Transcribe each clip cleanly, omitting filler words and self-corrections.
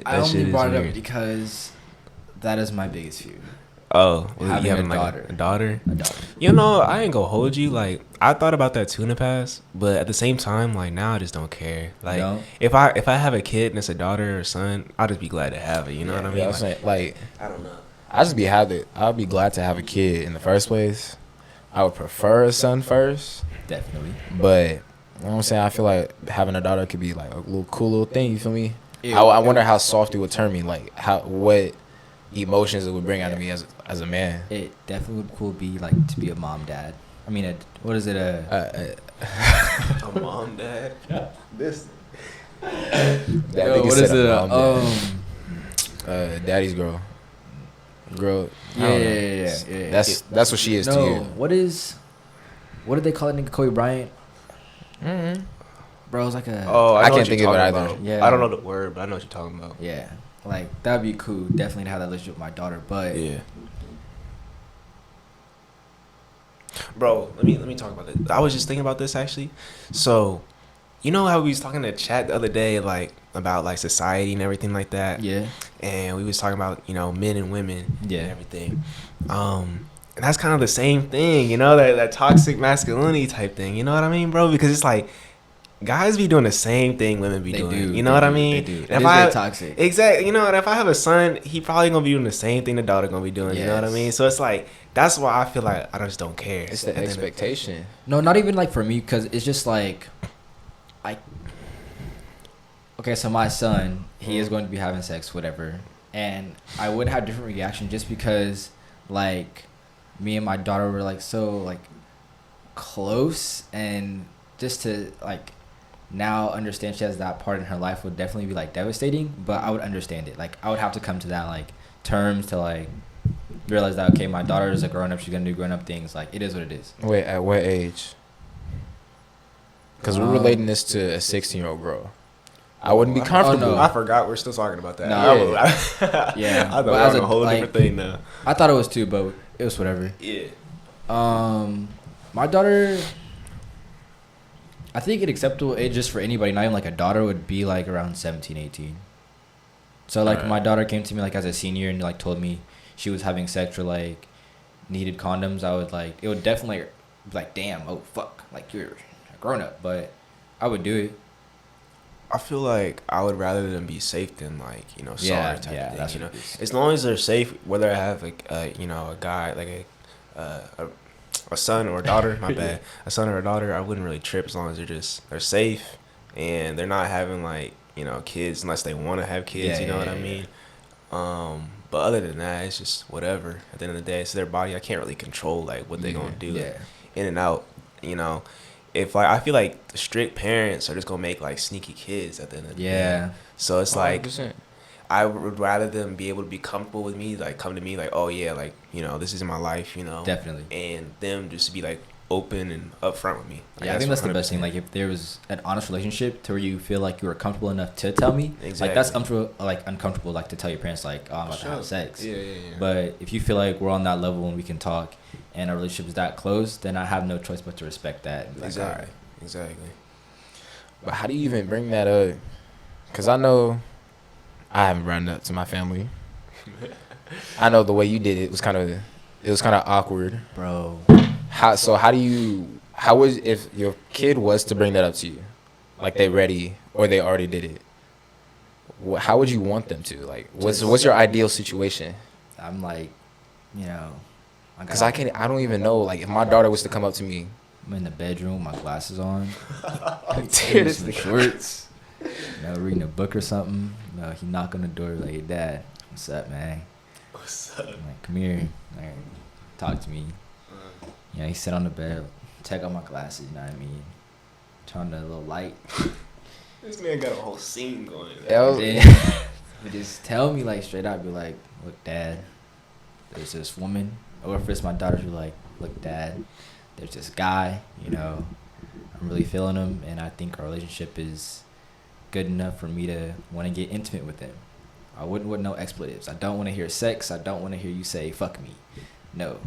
I only brought it up because that is my biggest fear. Oh, having you having a like daughter. a daughter? A daughter. You know, I ain't gonna hold you. Like, I thought about that too in the past, but at the same time, like now I just don't care. Like, if I have a kid and it's a daughter or son, I'll just be glad to have it. You know what I mean? Like, I don't know. I'd be glad to have a kid in the first place. I would prefer a son first. Definitely. But, you know what I'm saying? I feel like having a daughter could be like a little cool little thing, you feel me? I wonder how soft it would turn me, like what emotions it would bring out of me as a man. It definitely would cool be like to be a mom dad. I mean, what is it? A mom dad. This. What is it? Daddy's girl. Yeah. That's what she is to you. What did they call it, nigga? Kobe Bryant. Mm-hmm. Bro, it's like a. Oh, I can't think of it either. About. Yeah. I don't know the word, but I know what you're talking about. Yeah, like that'd be cool. Definitely to have that relationship with my daughter, but yeah. Bro, let me talk about this. I was just thinking about this actually. So, you know how we was talking in the chat the other day, like about like society and everything like that. Yeah. And we was talking about men and women. Yeah. And everything. And that's kind of the same thing, that toxic masculinity type thing. You know what I mean, bro? Because it's like guys be doing the same thing women be doing. You know what I mean? They do. If I toxic. Exactly. You know, and if I have a son, he probably gonna be doing the same thing the daughter gonna be doing. Yes. You know what I mean? So it's like that's why I feel like I just don't care. It's the expectation. No, not even like for me, because it's just like, okay, so my son, he is going to be having sex, whatever, and I would have different reaction just because like me and my daughter were like so like close, and just to like now understand she has that part in her life would definitely be like devastating, but I would understand it. Like I would have to come to that like terms to like realize that, okay, my daughter is a grown up, she's gonna do grown up things, like it is what it is. Wait, at what age? Because we're relating this to a 16-year-old girl. I wouldn't be comfortable. Oh, no. I forgot we're still talking about that. No, yeah. I thought it was a whole different thing now. I thought it was too, but it was whatever. Yeah. My daughter, I think an acceptable age just for anybody, not even like a daughter, would be like around 17, 18. So like my daughter came to me like as a senior and like told me she was having sex or like needed condoms. I would like, it would definitely be like, damn, oh fuck, like you're a grown up, but I would do it. I feel like I would rather them be safe than like sorry type of thing. That's as long as they're safe, whether I have a guy like a son or a daughter, my bad, a son or a daughter, I wouldn't really trip as long as they're safe and they're not having like kids unless they want to have kids. You know what I mean? But other than that, it's just whatever. At the end of the day, it's their body. I can't really control like what they're gonna do in and out. If like I feel like strict parents are just gonna make like sneaky kids at the end of the day. So it's 100%. Like I would rather them be able to be comfortable with me, like come to me like, oh yeah, like this is my life, Definitely. And them just to be like open and upfront with me. Like, I think that's 100%. The best thing. Like if there was an honest relationship to where you feel like you were comfortable enough to tell me, like that's uncomfortable like to tell your parents like, oh, I'm about to have sex. Yeah. But if you feel like we're on that level and we can talk and our relationship is that close, then I have no choice but to respect that. And be like, exactly. All right. Exactly. But how do you even bring that up? Because I know I haven't brought it up to my family. I know the way you did it was kind of awkward, bro. How would if your kid was to bring that up to you, like they ready or they already did it? How would you want them to? Like, what's your ideal situation? I'm like, because I don't even know. Like, if my daughter was to come up to me, I'm in the bedroom, my glasses on, dude, some shorts, reading a book or something. He knock on the door like, hey, Dad, what's up, man? What's up? I'm like, come here, like, talk to me. He sit on the bed, take out my glasses, you know what I mean? Turn on the little light. This man got a whole scene going. But just tell me like straight out, be like, look, Dad, there's this woman. Or if it's my daughter, be like, look, Dad, there's this guy, I'm really feeling him, and I think our relationship is good enough for me to want to get intimate with him. I wouldn't want no expletives. I don't want to hear sex. I don't want to hear you say, fuck me. No.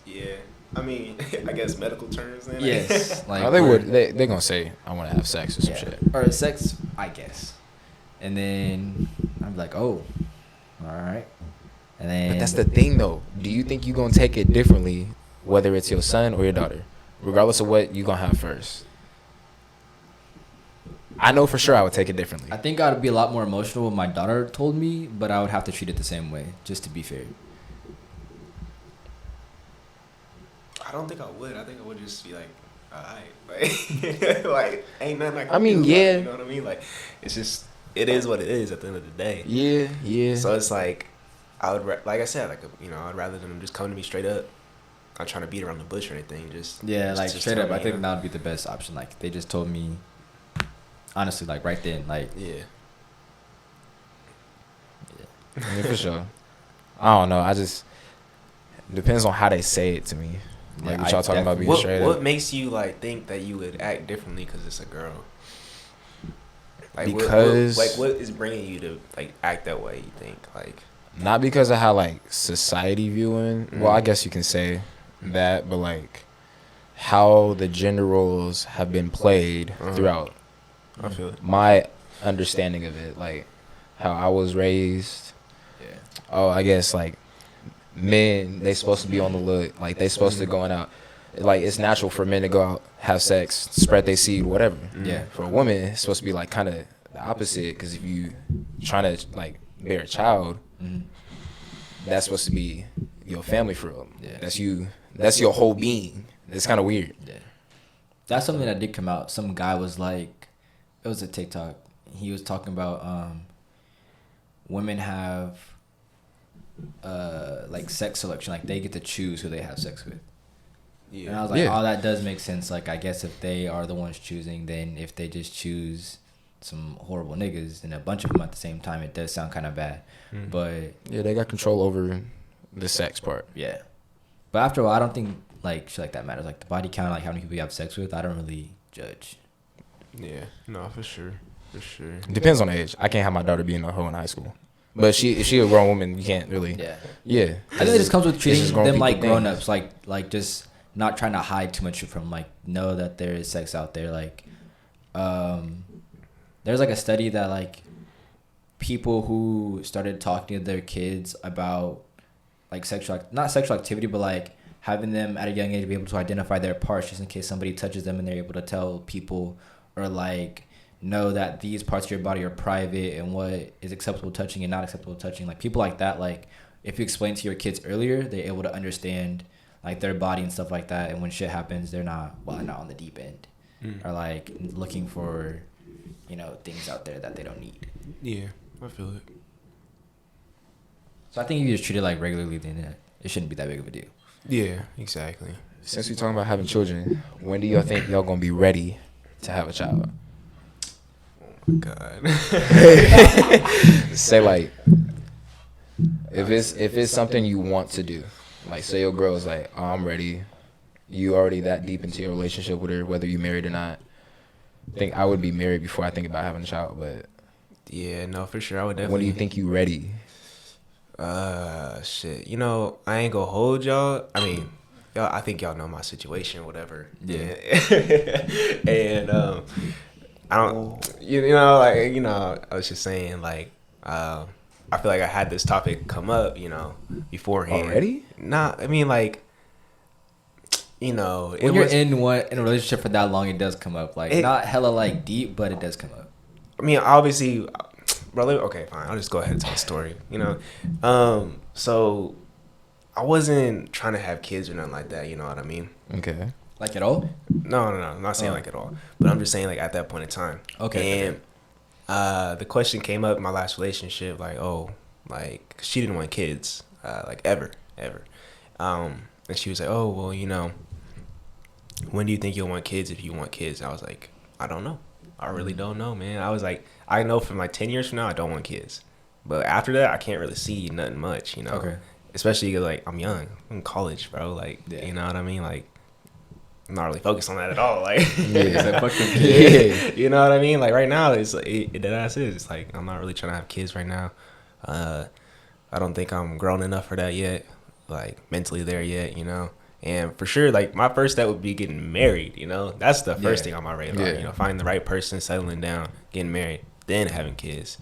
Yeah. I mean, I guess medical terms then. Yes. Like, they're going to say, I want to have sex or some shit. Or sex, I guess. And then, be like, oh, all right. And then. But that's the thing, though. Do you think you're gonna take it differently, whether it's your son or your daughter, regardless of what you're gonna have first? I know for sure I would take it differently. I think I'd be a lot more emotional when my daughter told me, but I would have to treat it the same way, just to be fair. I don't think I would. I think I would just be like, alright, like ain't nothing I can I mean, do. yeah. You know what I mean? Like, it's just, it is what it is at the end of the day. Yeah. So it's like, I would, like I said, like, I'd rather them just come to me straight up. Not trying to beat around the bush or anything. Just Straight tell up. me, I think that would be the best option. Like, they just told me, honestly, like right then, like. Yeah. Yeah, for sure. I don't know. I just depends on how they say it to me. Like what y'all talking about being straight up. What makes you like think that you would act differently because it's a girl? Like because what is bringing you to like act that way? You think like not because of how like society viewing. Well, I guess you can say that, but like how the gender roles have been played throughout. I feel it. My understanding of it, like how I was raised. Yeah. Oh, I guess like men, they supposed to be on the look, like they supposed to going out. Like it's natural for men to go out, have sex, spread their seed, whatever. Yeah. For a woman, it's supposed to be like kind of the opposite, because if you trying to like bear a child, that's supposed to be your family for real. Yeah. That's you. That's your whole being. It's kind of weird. Yeah. That's something that did come out. Some guy was like, it was a TikTok. He was talking about women have like sex selection, like they get to choose who they have sex with. Yeah. And I was like, oh, that does make sense. Like, I guess if they are the ones choosing, then if they just choose some horrible niggas and a bunch of them at the same time, it does sound kind of bad. But yeah, they got control over the sex part. Yeah. But after a while, I don't think like shit like that matters. Like the body count, like how many people you have sex with, I don't really judge. Yeah. No, for sure. For sure. Depends on the age. I can't have my daughter being a hoe in high school. But if she a grown woman, you can't really. Yeah. I think it just comes with treating them like thing. grown-ups, like just not trying to hide too much from, like, know that there is sex out there. Like, there's like a study that like people who started talking to their kids about like not sexual activity, but like having them at a young age be able to identify their parts just in case somebody touches them, and they're able to tell people or like know that these parts of your body are private and what is acceptable touching and not acceptable touching. Like people like that, like if you explain to your kids earlier, they're able to understand like their body and stuff like that, and when shit happens, they're not on the deep end or like looking for, you know, things out there that they don't need. Yeah, I feel it. So I think if you just treat it like regularly, then it shouldn't be that big of a deal. Yeah, exactly. Since we're talking about having children, when do y'all think y'all gonna be ready to have a child? Oh my God. Say like, if it's something you want to do, like say your girl's like, oh, I'm ready. You already that deep into your relationship with her, whether you married or not. I think I would be married before I think about having a child, but yeah, no, for sure, I would definitely. When do you think you ready? Shit. You know, I ain't gonna hold y'all. I mean, y'all. I think y'all know my situation, whatever. Yeah. And I don't. You know, like I was just saying, like, I feel like I had this topic come up, beforehand. Already? Nah, I mean, like, when you're in a relationship for that long, it does come up. Like, not hella like deep, but it does come up. I mean, obviously, brother. Okay, fine. I'll just go ahead and tell the story. So I wasn't trying to have kids or nothing like that. You know what I mean? Okay. Like at all? No. I'm not saying like at all. But I'm just saying like at that point in time. Okay. And the question came up in my last relationship, like, she didn't want kids, like ever. And she was like, oh, well, when do you think you'll want kids if you want kids? And I was like, I don't know. I really don't know, man. I was like, I know from like 10 years from now, I don't want kids. But after that, I can't really see nothing much, Okay. Especially because, like, I'm young. I'm in college, bro. Like, you know what I mean? Like, I'm not really focused on that at all. Like, you know what I mean? Like, right now, it's like, I'm not really trying to have kids right now. I don't think I'm grown enough for that yet. Like, mentally there yet, And for sure, like, my first step would be getting married, That's the first thing on my radar. Finding the right person, settling down, getting married, then having kids.